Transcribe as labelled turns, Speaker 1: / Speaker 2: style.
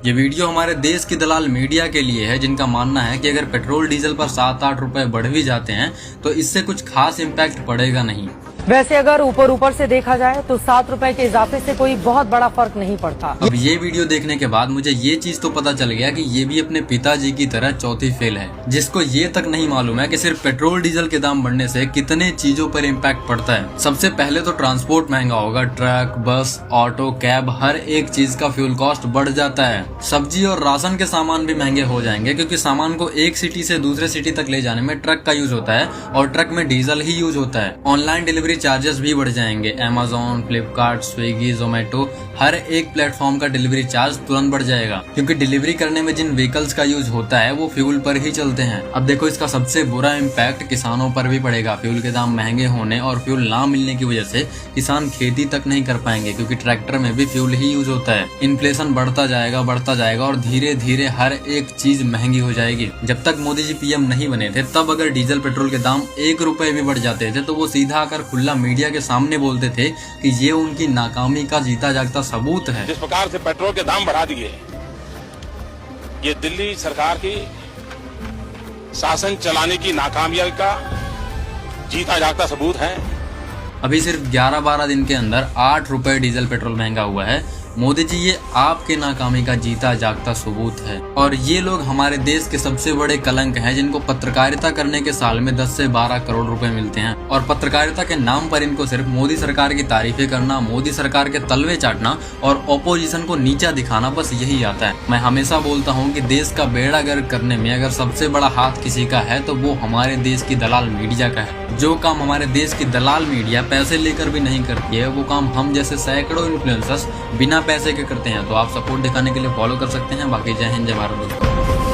Speaker 1: ये वीडियो हमारे देश की दलाल मीडिया के लिए है, जिनका मानना है कि अगर पेट्रोल डीजल पर 7-8 रुपए बढ़ भी जाते हैं तो इससे कुछ खास इम्पैक्ट पड़ेगा नहीं।
Speaker 2: वैसे अगर ऊपर से देखा जाए तो 7 रुपए के इजाफे से कोई बहुत बड़ा फर्क नहीं पड़ता।
Speaker 1: अब ये वीडियो देखने के बाद मुझे ये चीज तो पता चल गया कि ये भी अपने पिताजी की तरह चौथी फेल है, जिसको ये तक नहीं मालूम है कि सिर्फ पेट्रोल डीजल के दाम बढ़ने से कितने चीजों पर इम्पैक्ट पड़ता है। सबसे पहले तो ट्रांसपोर्ट महंगा होगा। ट्रक, बस, ऑटो, कैब, हर एक चीज का फ्यूल कॉस्ट बढ़ जाता है। सब्जी और राशन के सामान भी महंगे हो जाएंगे, क्योंकि सामान को एक सिटी से दूसरे सिटी तक ले जाने में ट्रक का यूज होता है और ट्रक में डीजल ही यूज होता है। ऑनलाइन डिलीवरी चार्जेस भी बढ़ जाएंगे। Amazon, फ्लिपकार्ट, स्विगी, जोमेटो, हर एक प्लेटफॉर्म का डिलीवरी चार्ज तुरंत बढ़ जाएगा, क्योंकि डिलीवरी करने में जिन व्हीकल्स का यूज होता है वो फ्यूल पर ही चलते हैं। अब देखो, इसका सबसे बुरा इम्पैक्ट किसानों पर भी पड़ेगा। फ्यूल के दाम महंगे होने और फ्यूल ना मिलने की वजह से किसान खेती तक नहीं कर पाएंगे, क्योंकि ट्रैक्टर में भी फ्यूल ही यूज होता है। इन्फ्लेशन बढ़ता जाएगा और धीरे धीरे हर एक चीज महंगी हो जाएगी। जब तक मोदी जी पीएम नहीं बने थे तब अगर डीजल पेट्रोल के दाम 1 रुपए भी बढ़ जाते थे तो वो सीधा आकर खुला मीडिया के सामने बोलते थे कि ये उनकी नाकामी का जीता जागता सबूत है।
Speaker 3: जिस प्रकार से पेट्रोल के दाम बढ़ा दिए, ये दिल्ली सरकार की शासन चलाने की नाकामयाबी का जीता जागता सबूत है।
Speaker 1: अभी सिर्फ 11-12 दिन के अंदर 8 रुपए डीजल पेट्रोल महंगा हुआ है। मोदी जी, ये आपके नाकामी का जीता जागता सबूत है। और ये लोग हमारे देश के सबसे बड़े कलंक हैं, जिनको पत्रकारिता करने के साल में 10 से 12 करोड़ रुपए मिलते हैं। और पत्रकारिता के नाम पर इनको सिर्फ मोदी सरकार की तारीफें करना, मोदी सरकार के तलवे चाटना और ऑपोजिशन को नीचा दिखाना, बस यही आता है। मैं हमेशा बोलता हूँ कि देश का बेड़ा गर्क करने में अगर सबसे बड़ा हाथ किसी का है तो वो हमारे देश की दलाल मीडिया का है। जो काम हमारे देश की दलाल मीडिया पैसे लेकर भी नहीं करती है, वो काम हम जैसे सैकड़ों इन्फ्लुएंसर्स बिना पैसे के करते हैं। तो आप सपोर्ट दिखाने के लिए फॉलो कर सकते हैं। बाकी जय हिंद, जय भारत दोस्तों।